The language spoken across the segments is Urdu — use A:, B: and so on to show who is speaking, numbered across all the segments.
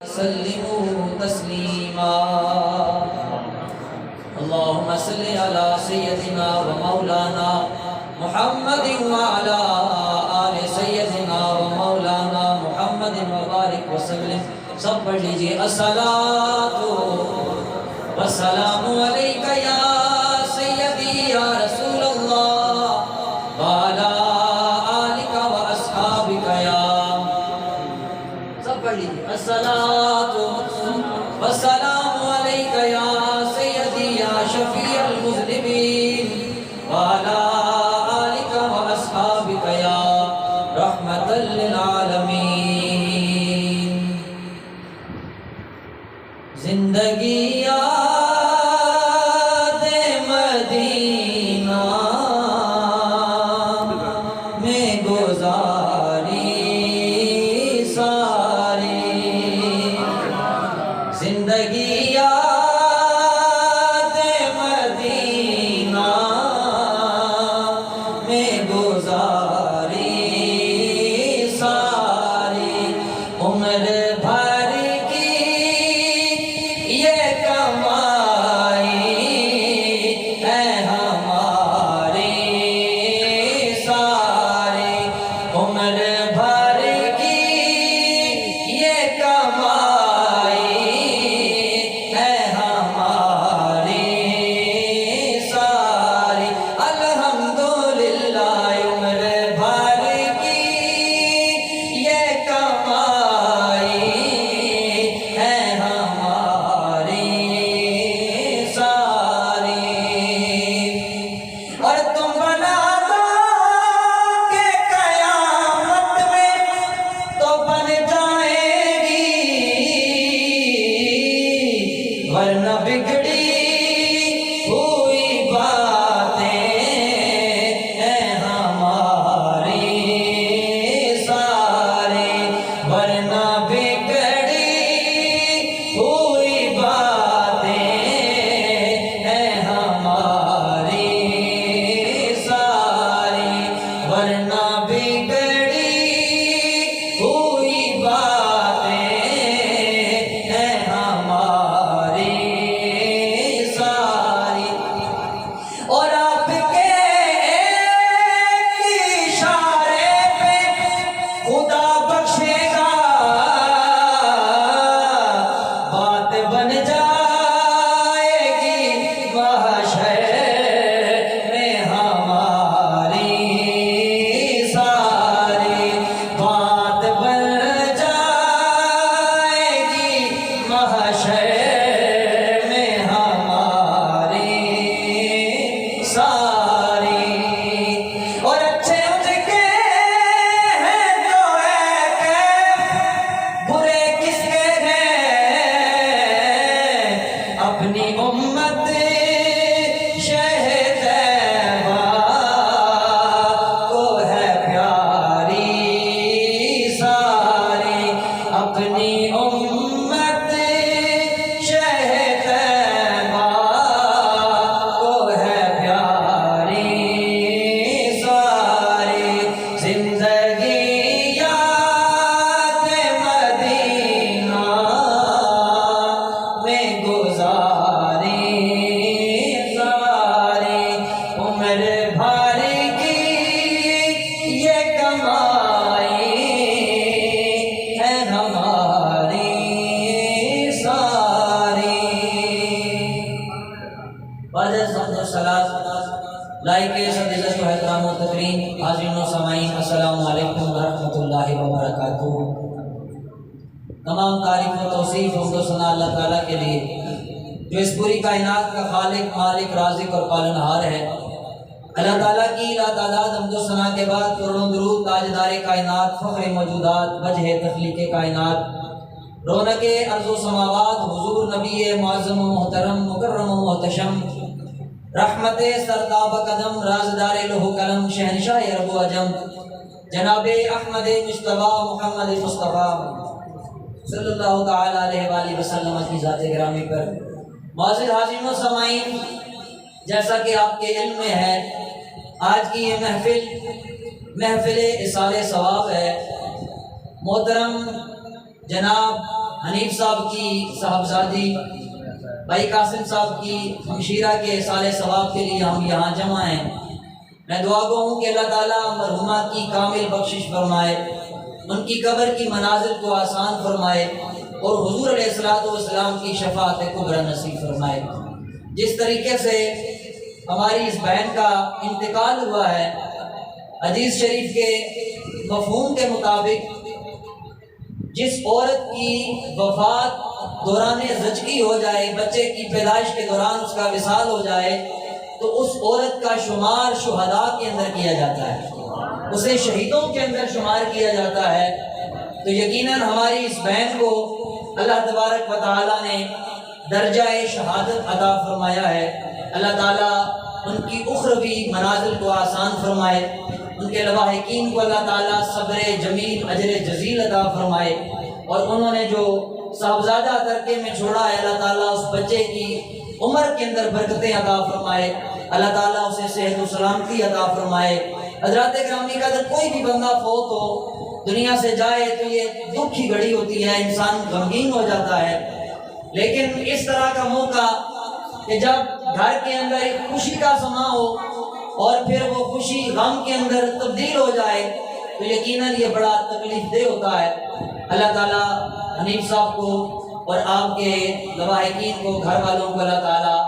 A: سلموا تسلیما اللهم صل على سيدنا ومولانا محمد وعلى آل سيدنا ومولانا محمد وبارك وسلم. سب پڑھ لیجئے الصلاۃ والسلام علیک یا سیدی یا رسول اللہ وعلی آلک واصحابک یا. سب پڑھ لیجئے الصلاۃ والسلام علیک یا سیدی یا شفیع المذنبین وعلی آلک واصحابک یا رحمۃ للعالمین. زندگی یاد مدینہ میں گزاری ساری. زندگی یاد مدینہ میں گزاری ساری. عمر بھر کی یہ کمائی ہے ہماری ساری. عمر بھر کی یہ کمائی ہے ہماری ساری. الحمدللہ عمر بھر کی یہ کمائی ہے ہماری ساری. اور تم بنا دو کہ قیامت میں تو بن جائے گی ورنہ بگڑی ہوئی باتیں ہیں ہماری ساری. ورنہ بگڑی ہوئی باتیں ہیں ہماری ساری. ورنہ بگڑی ہوئی باتیں ہیں ہماری ساری. اور آپ کے ایک اشارے پہ خدا بخشے گا بات بن جائے گی محشر میں ہماری ساری. بات بن جائے گی محشر میں ہماری ساری. اور اچھے ان کے ہیں جو ہے کہ برے کس کے ہیں. اپنی امت شہد طیبہ کو ہے پیاری ساری. اپنی امت شہد طیبہ کو ہے پیاری ساری. زندگی یاد مدینہ میں گزاری ساری. عمر بھر کی یہ کمائی ہے ہماری ساری. لائق عزت و احترام و تکریم حاضرین و سامعین السلام علیکم ورحمۃ اللہ وبرکاتہ. تمام تعریف و توصیف حمد و ثنا اللہ تعالیٰ کے لیے جو اس پوری کائنات کا خالق مالک رازق اور پالنہار ہے. اللہ تعالیٰ کی لاتعداد حمد و ثنا کے بعد کروڑوں درود تاجدار کائنات فخر موجودات وجہ تخلیق کائنات رونق ارض و سماوات حضور نبی معظم و محترم مکرم و محتشم رحمت سرتاب قدم رازدار لوح قلم شہنشاہ عرب و عجم جناب احمد مصطفیٰ محمد مصطفیٰ صلی اللہ تعالی علیہ وآلہ وسلم کی ذات گرامی پر معزز حاضرین و سامعین. جیسا کہ آپ کے علم میں ہے آج کی یہ محفل اصال ثواب ہے. محترم جناب حنیف صاحب کی صاحبزادی بھائی قاسم صاحب کی ہمشیرہ کے سال ثواب کے لیے ہم یہاں جمع ہیں۔ میں دعا گو ہوں کہ اللہ تعالیٰ مرحومہ کی کامل بخشش فرمائے، ان کی قبر کی منازل کو آسان فرمائے اور حضور علیہ الصلوۃ والسلام کی شفاعت کبریٰ نصیب فرمائے۔ جس طریقے سے ہماری اس بہن کا انتقال ہوا ہے، حدیث شریف کے مفہوم کے مطابق جس عورت کی وفات دوران زچگی ہو جائے، بچے کی پیدائش کے دوران اس کا وصال ہو جائے، تو اس عورت کا شمار شہداء کے اندر کیا جاتا ہے، اسے شہیدوں کے اندر شمار کیا جاتا ہے۔ تو یقیناً ہماری اس بہن کو اللہ تبارک و تعالیٰ نے درجہ شہادت عطا فرمایا ہے۔ اللہ تعالیٰ ان کی اخروی منازل کو آسان فرمائے، ان کے لواحقین کو اللہ تعالیٰ صبر جمیل اجر جزیل عطا فرمائے، اور انہوں نے جو صاحبزادہ ترکے میں چھوڑا ہے، اللہ تعالیٰ اس بچے کی عمر کے اندر برکتیں عطا فرمائے، اللہ تعالیٰ اسے صحت و سلامتی عطا فرمائے۔ حضرات گرامی کا اگر کوئی بھی بندہ فوت ہو، دنیا سے جائے، تو یہ دکھ کی گھڑی ہوتی ہے، انسان غمگین ہو جاتا ہے، لیکن اس طرح کا موقع کہ جب گھر کے اندر ایک خوشی کا سما ہو اور پھر وہ خوشی غم کے اندر تبدیل ہو جائے، تو یقیناً یہ بڑا تکلیف دہ ہوتا ہے۔ اللہ تعالیٰ حنیف صاحب کو اور آپ کے لواحقین کو، گھر والوں کو اللہ تعالیٰ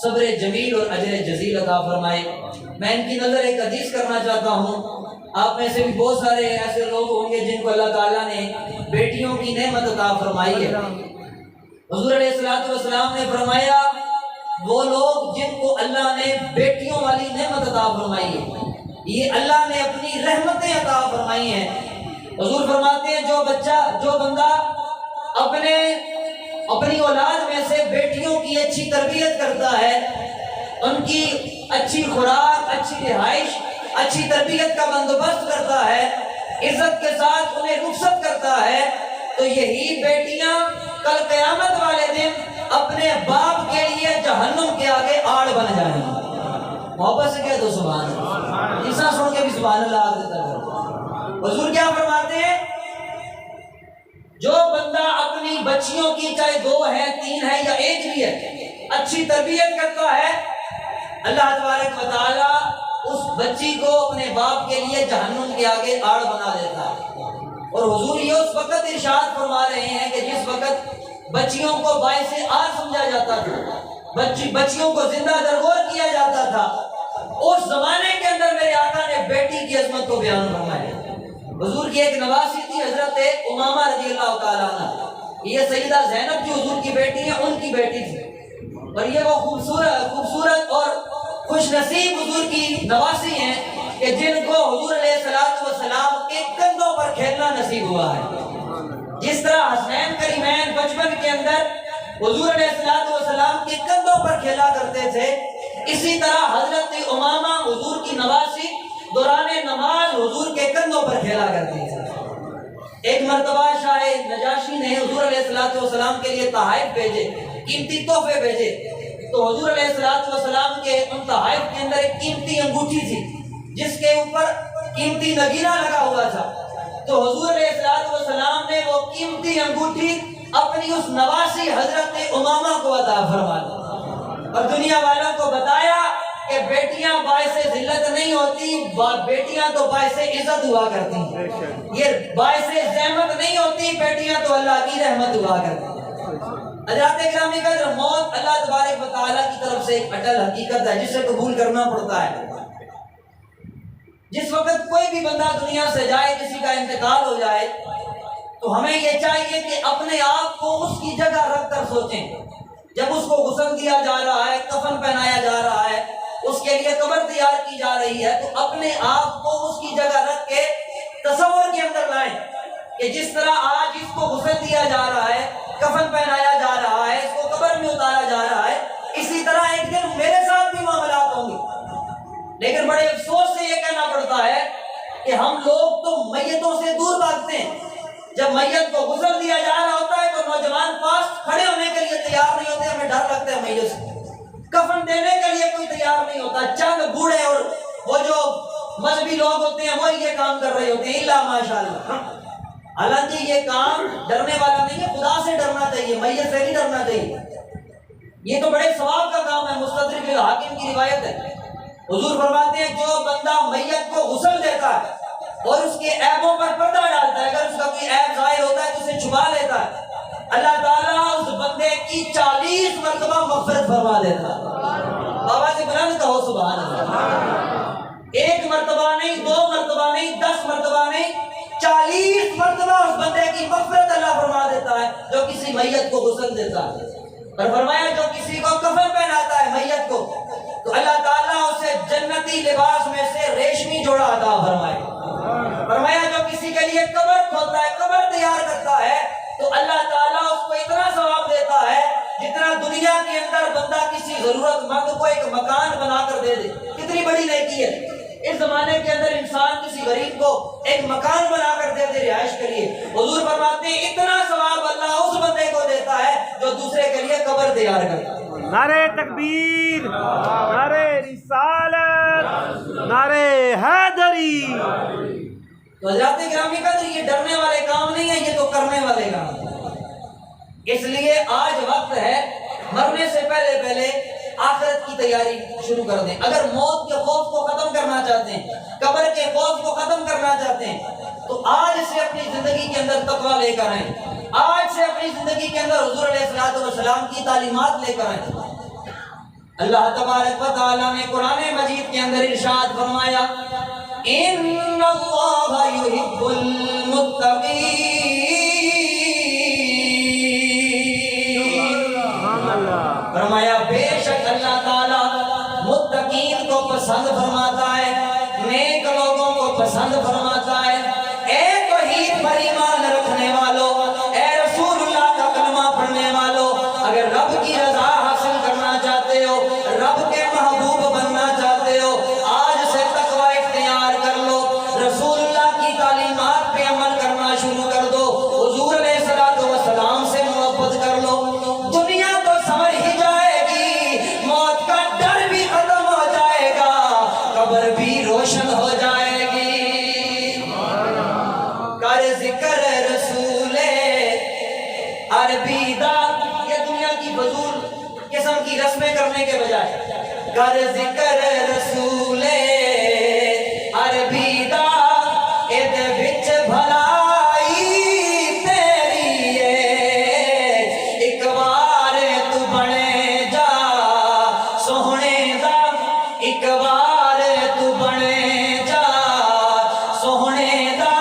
A: صبر جمیل اور اجر جزیل عطا فرمائے۔ میں ان کی نظر ایک حدیث کرنا چاہتا ہوں۔ آپ میں سے بھی بہت سارے ایسے لوگ ہوں گے جن کو اللہ تعالیٰ نے بیٹیوں کی نعمت عطا فرمائی ہے۔ حضور علیہ الصلوۃ والسلام نے فرمایا، وہ لوگ جن کو اللہ نے بیٹیوں والی نعمت عطا فرمائی ہے، یہ اللہ نے اپنی رحمتیں عطا فرمائی ہیں۔ حضور فرماتے ہیں، جو بندہ اپنی اولاد میں سے بیٹیوں کی اچھی تربیت کرتا ہے، ان کی اچھی خوراک، اچھی رہائش، اچھی تربیت کا بندوبست کرتا ہے، عزت کے ساتھ انہیں رخصت کرتا ہے، تو یہی بیٹیاں کل قیامت والے دن اپنے باپ کے لیے جہنم کے آگے آڑ بن جائیں گے۔ محبت سے کہہ دو سبحان اللہ، انسان سن کے بھی سبحان اللہ آگ دیتا ہے۔ حضور کیا فرماتے ہیں، جو بندہ اپنی بچیوں کی، چاہے 2 ہے 3 ہے یا 1 بھی ہے، اچھی تربیت کرتا ہے، اللہ تبارک و تعالیٰ اس بچی کو اپنے باپ کے لیے جہنم کے آگے آڑ بنا دیتا ہے۔ اور حضور یہ اس وقت ارشاد فرما رہے ہیں کہ جس وقت بچیوں کو باعث آر سمجھا جاتا تھا، بچیوں کو زندہ درگور کیا جاتا تھا، اس زمانے کے اندر میرے آقا نے بیٹی کی عظمت کو بیان فرمایا۔ حضور کی ایک نواسی تھی، حضرت امامہ رضی اللہ تعالیٰ عنہ، یہ سیدہ زینب جو حضور کی بیٹی ہیں، ان کی بیٹی تھی، اور یہ وہ خوبصورت اور خوش نصیب حضور کی نواسی ہیں کہ جن کو حضور علیہ السلام کے کندھوں پر کھیلنا نصیب ہوا ہے۔ جس طرح حسین کریمین بچپن کے اندر حضور علیہ السلام کے کندھوں پر کھیلا کرتے تھے، اسی طرح حضرت امامہ حضور کی نواسی دوران نماز حضور کے کندھوں پر کھیلا کرتی تھی۔ ایک مرتبہ شاہ نجاشی نے حضور علیہ السلام کے لیے تحائف بھیجے، قیمتی تحفے بھیجے، تو حضور علیہ السلام کے ان تحائف کے اندر ایک قیمتی انگوٹھی تھی جس کے اوپر قیمتی نگینہ لگا ہوا تھا، تو حضور علیہ السلام نے وہ قیمتی انگوٹھی اپنی اس نواسی حضرت امامہ کو عطا فرما دی، اور دنیا والوں کو بتایا کہ بیٹیاں باعث ذلت نہیں ہوتی، بیٹیاں تو باعث عزت ہوا کرتی ہیں، یہ باعث زحمت نہیں ہوتی، بیٹیاں تو اللہ کی رحمت ہوا کرتی ہیں۔ حضرات گرامی کا موت اللہ تبارک و تعالیٰ کی طرف سے ایک اٹل حقیقت ہے جسے قبول کرنا پڑتا ہے۔ جس وقت کوئی بھی بندہ دنیا سے جائے، کسی کا انتقال ہو جائے، تو ہمیں یہ چاہیے کہ اپنے آپ کو اس کی جگہ رکھ کر سوچیں۔ جب اس کو غسل دیا جا رہا ہے، کفن پہنایا جا رہا ہے، اس کے لیے قبر تیار کی جا رہی ہے، تو اپنے آپ کو اس کی جگہ رکھ کے تصور کے اندر لائیں کہ جس طرح آج اس کو غسل دیا جا رہا ہے، کفن پہنایا جا رہا ہے، اس کو قبر میں اتارا جا رہا ہے، اسی طرح ایک دن میرے ساتھ بھی معاملات ہوں گے۔ لیکن بڑے افسوس سے یہ کہنا پڑتا ہے کہ ہم لوگ تو میتوں سے دور بھاگتے ہیں۔ جب میت کو غسل دیا جا رہا ہوتا ہے تو نوجوان پاس کھڑے ہونے کے لیے تیار نہیں ہوتے، ہمیں ڈر لگتا ہے میت سے۔ کفن دینے کے لیے کوئی تیار نہیں ہوتا، چند بوڑھے اور وہ جو مذہبی لوگ ہوتے ہیں وہ یہ کام کر رہے ہوتے ہیں، الا ماشاء اللہ۔ حالانکہ یہ کام ڈرنے والا نہیں ہے، خدا سے ڈرنا چاہیے، میت سے نہیں ڈرنا چاہیے۔ یہ تو بڑے ثواب کا کام ہے، مستدرک الحاکم کی روایت ہے۔ حضور فرماتے ہیں جو بندہ میت کو غسل دیتا ہے اور اس کے عیبوں پر پردہ ڈالتا ہے، اگر اس کا کوئی عیب ظاہر ہوتا ہے تو اسے چھپا لیتا ہے، اللہ تعالیٰ اس بندے کی 40 مرتبہ مغفرت فرما دیتا ہے۔ بابا سے بلند کہو سبحان اللہ۔ ایک مرتبہ نہیں، 2 مرتبہ نہیں، 10 مرتبہ نہیں، 40 مرتبہ اس بندے کی مغفرت اللہ فرما دیتا ہے جو کسی میت کو غسل دیتا ہے۔ اور فرمایا جو کسی کو کفن پہناتا ہے میت کو تو اللہ تعالیٰ اسے جنتی لباس میں سے ریشمی جوڑا عطا فرمائے۔ فرمایا جو کسی کے لیے قبر کھودتا ہے، قبر تیار کرتا ہے تو اللہ تعالیٰ اس کو اتنا ثواب دیتا ہے جتنا دنیا کے اندر بندہ کسی ضرورت مند کو ایک مکان بنا کر دے دے۔ کتنی بڑی نیکی ہے۔ اس زمانے کے اندر انسان کسی غریب کو ایک مکان بنا کر دے دے رہائش کے لیے، حضور فرماتے ہیں اتنا ثواب اللہ اس بندے کو دیتا ہے جو دوسرے کے لیے قبر تیار کرتا ہے۔
B: نعرہ تکبیر، نعرہ رسالت، نعرہ حیدری۔
A: تو حضرات گرامی قدر یہ ڈرنے والے کام نہیں ہے، یہ تو کرنے والے کام ہیں۔ اس لیے آج وقت ہے مرنے سے پہلے پہلے آخرت کی تیاری شروع کر دیں۔ اگر موت کے خوف کو ختم کرنا چاہتے ہیں، قبر کے خوف کو ختم کرنا چاہتے ہیں تو آج سے اپنی زندگی کے اندر تقویٰ لے کر آئیں، آج سے اپنی زندگی کے اندر حضور علیہ السلام کی تعلیمات لے کر آئیں۔ اللہ تبارک و تعالیٰ نے قرآن مجید کے اندر ارشاد فرمایا ان اللہ یحب المتقین، فرمایا بے شک اللہ تعالیٰ متقین کو پسند فرماتا ہے، نیک لوگوں کو پسند فرماتا ہے۔ اے توحید پر ایمان رکھنے والوں، اے رسول اللہ کا کلمہ پڑھنے والوں، اگر رب کی رضا حاصل کرنا چاہتے ہو، رب کے محبوب بننا چاہتے ہو، آج سے تقویٰ اختیار کر لو، رسول اللہ کی تعلیمات پہ عمل کرنا شروع کر دو، حضور علیہ السلام سے محبت کر لو۔ دنیا تو سمجھ ہی جائے گی، موت کا ڈر بھی ختم ہو جائے گا، قبر بھی روشن ہو جائے گی۔ کر ذکر رسول عربی دا، یہ دنیا کی فضول قسم کی رسمیں کرنے کے بجائے کر ذکر رسول عربی دا، اید وچ بھلائی تیری ہے، ایک بار تو بنے جا سوہنے دا، ایک بار تو بنے جا سوہنے دا،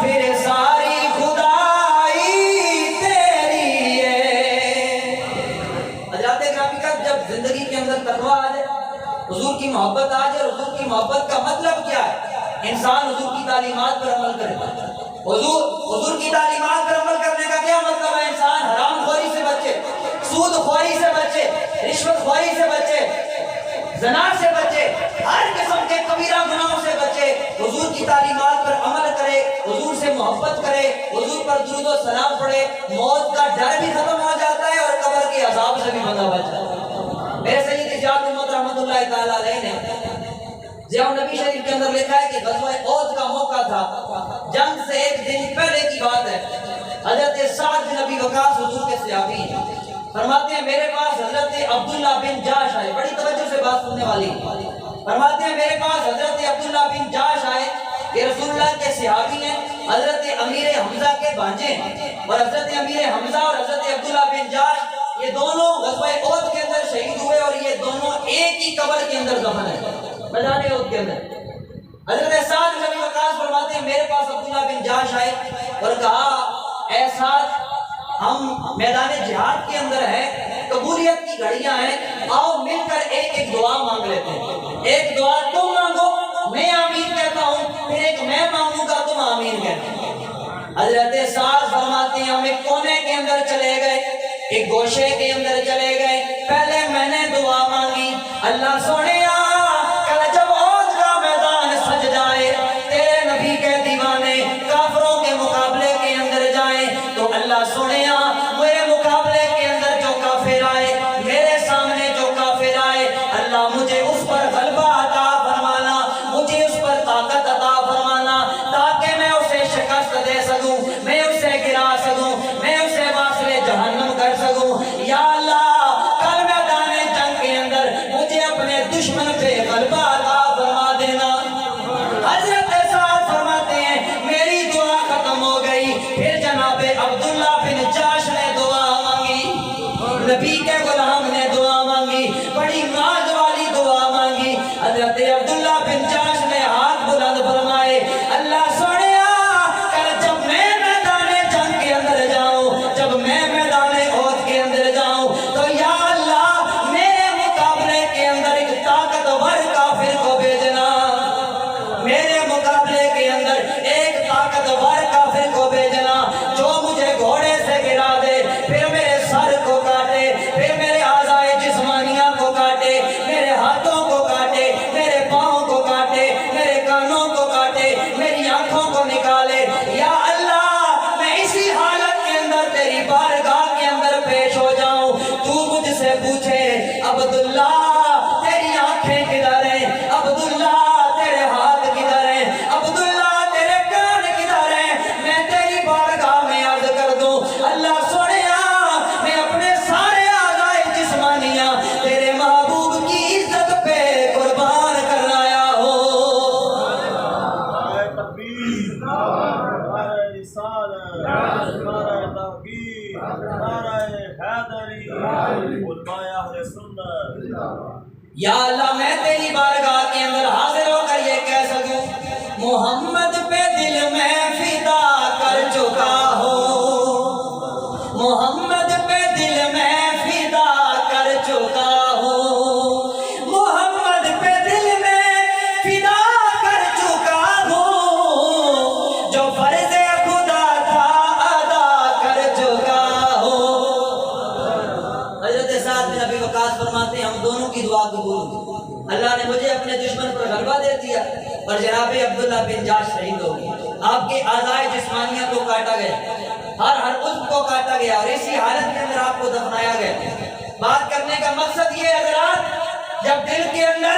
A: پھر ساری خدائی تیری ہے۔ حضرات گرامی کا جب زندگی کے اندر تقویٰ آ جائے، حضور کی محبت آ جائے، حضور کی محبت کا مطلب کیا ہے؟ انسان حضور کی تعلیمات پر عمل کرے۔ حضور کی تعلیمات پر عمل کرنے کا کیا مطلب ہے؟ انسان حرام خوری سے بچے، سود خوری سے بچے، رشوت خوری سے بچے، زنا سے بچے، ہر قسم کے کبیرہ گناہوں سے بچے، حضور کی تعلیمات پر عمل کرے، حضور سے محبت کرے، حضور پر درود و سلام پڑھے، موت کا ڈر بھی ختم ہو جاتا ہے اور قبر کے عذاب سے بھی بندہ بچ جاتا ہے۔ میرے سید اشاعت احمد رحمۃ اللہ تعالیٰ علیہ نے ضیاء النبی شریف کے اندر لکھا ہے کہ غزوہ احد کا موقع تھا، جنگ سے ایک دن پہلے کی بات ہے، حضرت سعد بن ابی وقاص حضور کے صحابی ہیں، فرماتے ہیں میرے پاس حضرت عبداللہ بن جاش آئے، بڑی توجہ سے بات سننے والی، فرماتے ہیں میرے پاس حضرت عبداللہ بن جاش آئے، یہ رسول اللہ کے صحابی ہیں، حضرت امیر حمزہ کے بھانجے ہیں، اور حضرت امیر حمزہ اور حضرت عبداللہ بن جاش یہ دونوں غزوہ احد کے اندر شہید ہوئے اور یہ دونوں ایک ہی قبر کے اندر دفن ہیں، میدان احد کے اندر۔ حضرت سعد بن ابی وقاص فرماتے ہیں میرے پاس عبداللہ بن جاش آئے اور کہا اے سعد ہم میدان جہاد کے اندر ہیں، قبولیت کی گھڑیاں ہیں، آؤ مل کر ایک ایک دعا مانگ لیتے ہیں، ایک دعا تم مانگو میں آمین کہتا ہوں، پھر ایک میں مانگوں گا تم آمین کہتے ہیں۔ حضرت سعد فرماتے ہیں ہم ایک کونے کے اندر چلے گئے، ایک گوشے کے اندر چلے گئے، پہلے میں نے دعا مانگی اللہ سونیا کل جب احد کا میدان سج جائے، تیرے نبی کے دیوانے کافروں کے مقابلے کے اندر جائیں تو اللہ سونیا میرے مقابلے کے اندر جو کافر آئے، میرے سامنے جو کافر آئے، اللہ مجھے اس پر غلبہ عطا فرمانا، مجھے اس پر طاقت عطا فرمانا تاکہ میں اسے شکست دے سکوں، یا اللہ میں تیری بارگاہ کے اندر حاضر ہو کر یہ کہہ سکوں محمد پہ دل میں فدا کر چکا ہوں، محمد پہ دل میں فدا کر چکا ہوں، محمد پہ دل میں فدا کر چکا ہوں، جو فرض خدا تھا ادا کر چکا ہوں۔ حضرت سعد بن ابی وقاص فرماتے ہیں ہم دونوں کی دعا قبول ہوئی، اللہ نے مجھے اپنے دشمن پر غلبہ دے دیا اور جناب عبداللہ بن جاش شہید ہو گئے، آپ کے اعضائے جسمانیہ کو کاٹا گیا، ہر عضو کو کاٹا گیا اور اسی حالت کے اندر آپ کو دفنایا گیا۔ بات کرنے کا مقصد یہ حضرات جب دل کے اندر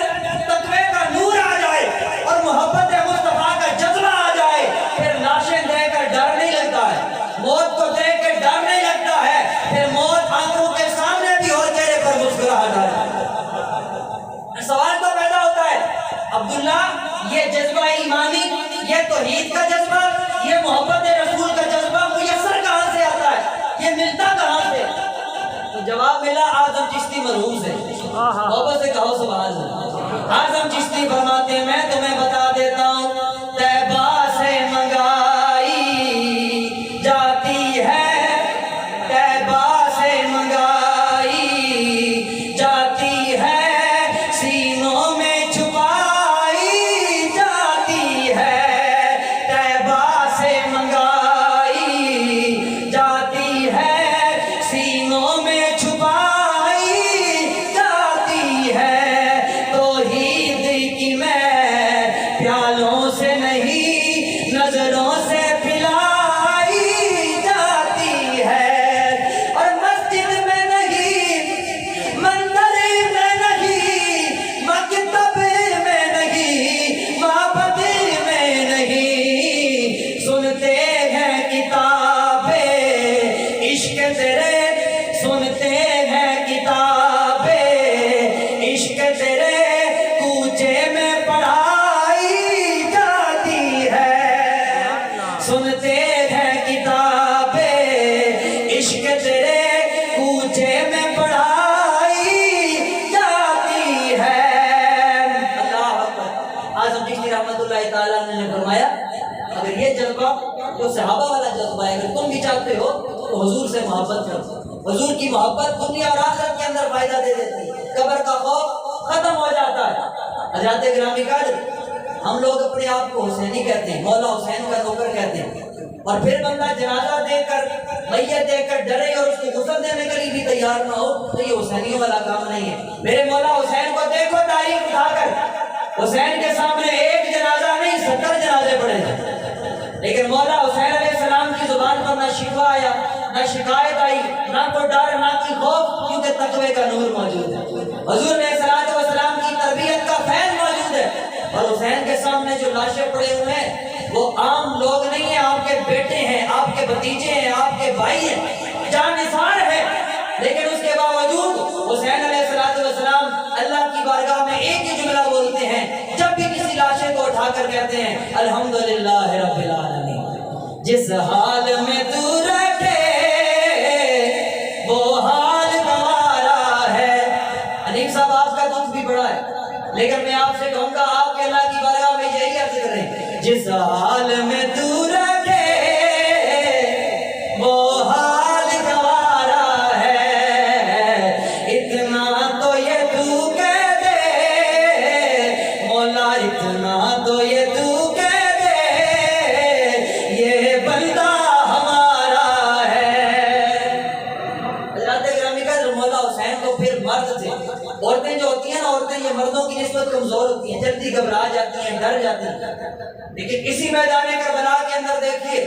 A: تقوی کا نور آ جائے اور محبت مصطفیٰ کا جذبہ آ جائے پھر لاشیں دیکھ کر ڈر نہیں لگتا ہے، موت کو دیکھ کر ڈر نہیں لگتا ہے، پھر موت آنکھوں کے سامنے بھی اور چہرے پر مسکراہٹ آ جائے۔ سوال تو پیدا ہوتا ہے عبداللہ یہ جذبہ ایمانی، یہ توحید کا جذبہ، یہ محبت رسول کا جذبہ میسر کہاں سے آتا ہے، یہ ملتا کہاں سے؟ تو جواب ملا اعظم چشتی مرحوم سے، محبت سے کہو سبحان اللہ۔ اعظم چشتی فرماتے ہیں میں تمہیں بتا دیتا ہوں طیبہ سے منگائی جاتی ہے، طیبہ سے منگائی جاتی ہے، سینوں میں چھپائی جاتی ہے، طیبہ سے منگائی جاتی ہے، سینوں میں چھپائی جاتی ہے، توحید کی میں پیالوں سے نہیں نظروں سے پلائی جاتی ہے، اور مسجد میں نہیں مندر میں نہیں مکتب میں نہیں معبد میں نہیں، سنتے ہیں کتابیں عشق تیرے، سنتے ہیں کتابیں عشق تیرے، کوچے میں پڑھائی جاتی ہے، سنتے ہیں کتابیں عشق تیرے، کوچے میں پڑھائی جاتی ہے۔ اللہ اکبر۔ اعظم چشتی رحمۃ اللہ تعالیٰ نے فرمایا اگر یہ جذبہ جو صحابہ والا جذبہ ہے اگر تم بھی چاہتے ہو تو حضور سے محبت کرو، حضور کی محبت دنیا اور آخرت کے اندر فائدہ دے دیتی ہے، قبر کا خوف ختم ہو جاتا ہے۔ حضرات گرامی قدر ہم لوگ اپنے آپ کو حسینی کہتے ہیں، مولا حسین کا نوکر کہتے ہیں، اور پھر بندہ جنازہ دیکھ کر میت دیکھ کر ڈرے اور اس کو غسل دینے کے لیے بھی تیار نہ ہو تو یہ حسینیوں والا کام نہیں ہے۔ میرے مولا حسین کو دیکھو تاریخ اٹھا کر، حسین کے سامنے ایک جنازہ نہیں 70 جنازے پڑے ہیں، لیکن مولا حسین علیہ السلام کی زبان پر نہ شکوہ آیا، نہ شکایت آئی، نہ کوئی ڈر، نہ کوئی خوف، کیونکہ تقوی کا نور موجود ہے، حضور علیہ السلام کی تربیت کا فیض موجود ہے۔ اور حسین کے سامنے جو لاشیں پڑے ہوئے ہیں وہ عام لوگ نہیں ہیں، آپ کے بیٹے ہیں، آپ کے بھتیجے ہیں، آپ کے بھائی ہیں، جان نثار ہیں، لیکن اس کے باوجود حسین علیہ السلام اللہ کی بارگاہ میں ایک ہی جملہ بولتے ہیں جب بھی کسی لاشے کو اٹھا کر کہتے ہیں الحمدللہ رب العالمین، جس حال میں تو رکھے وہ حال گوارا ہے۔ حنیف صاحب آپ کا دکھ بھی بڑا ہے لیکن میں آپ سے کہوں گا آپ کے اللہ کی بارگاہ میں یہی عرض کریں جس حال میں تو رکھے وہ حال گوارا ہے، اتنا تو یہ تو کہہ دے مولا، اتنا تو یہ تو کہہ دے یہ بندہ ہمارا ہے۔ حضرات گرامی کا مولا حسین تو پھر مرد تھے، عورتیں جو ہوتی ہیں نا، عورتیں یہ مردوں کی نسبت کمزور ہوتی ہیں، جلدی گھبرا جاتی ہیں، ڈر جاتی ہیں، لیکن اسی میدان کربلا کے اندر دیکھیے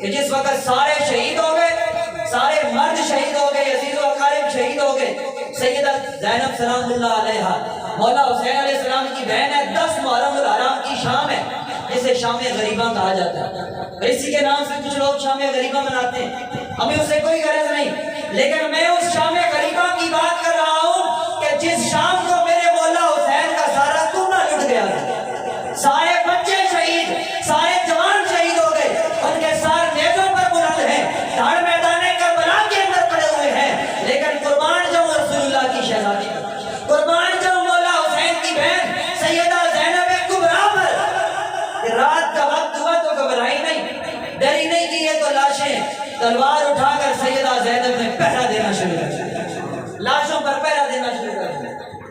A: کہ جس وقت سارے شہید ہو گئے، سارے مرد شہید ہو گئے، عزیز و اقارب شہید ہو گئے، سیدہ زینب سلام اللہ علیہا مولا حسین علیہ السلام کی بہن ہے، 10 محرم الحرام کی شام ہے جسے شام غریبہ کہا جاتا ہے، اور اسی کے نام سے کچھ لوگ شام غریبہ مناتے ہیں، ہمیں اسے کوئی غرض نہیں، لیکن میں اس شام غریبہ کی بات کر رہا ہوں کہ جس شام کو میرے مولا حسین کا سارا کنہ لٹ گیا تھا، سارے بچے شہید، سارے جوان شہید ہو گئے، ان کے سار نیزوں پر بلند ہیں، دھاڑ میدان کربلا کے اندر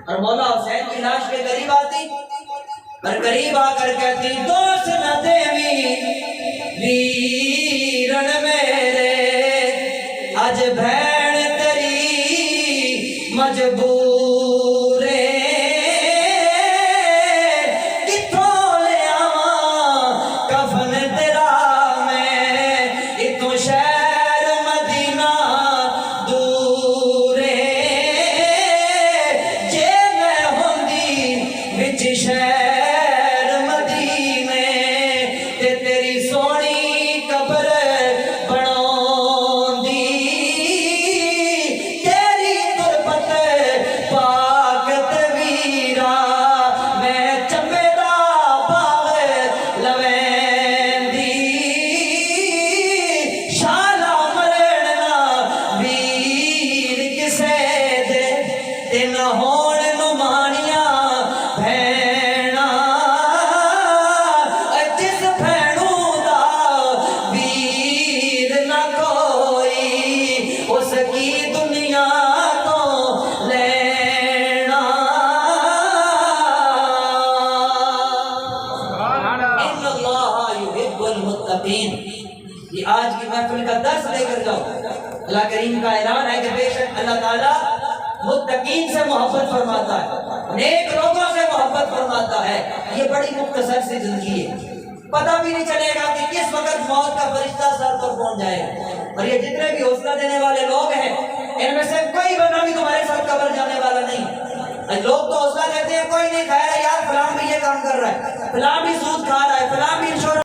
A: اور مولا حسین کی لاش کے قریب آتی اور قریب آ کر کہتی دوست نہ دیوی ویرن میرے اج بھین تیری مجبور کتوں لے آواں کفن تیرا میں اتوں شہر مدینہ دور جے میں ہوندی وچ شہر مدینے تے تیری سونی قبر بناوندی تیری تربت پاک تے ویرا میں چمبے دا باغ لویندی شالا مرنا ویر کسے دے تے نہ ہون نمانیاں بھینا جس بھینوں دا ویر نہ کوئی اس کی دنیا تو لینا ان اللہ یحب المتقین یہ آج کی محفل کا درس لے کر جاؤ اللہ کریم کا اعلان ہے کہ بے شک اللہ تعالیٰ متقین سے محبت فرماتا ہے نیک لوگوں سے محبت فرماتا ہے یہ بڑی مختصر سی زندگی ہے پتہ بھی نہیں چلے گا کہ کس وقت موت کا فرشتہ سر پر پہنچ جائے اور یہ جتنے بھی حوصلہ دینے والے لوگ ہیں ان میں سے کوئی بندہ بھی تمہارے ساتھ قبر جانے والا نہیں لوگ تو حوصلہ دیتے ہیں کوئی نہیں خیر ہے یار فلاں بھی یہ کام کر رہا ہے فلاں بھی سود کھا رہا ہے فلاں بھی انشورنس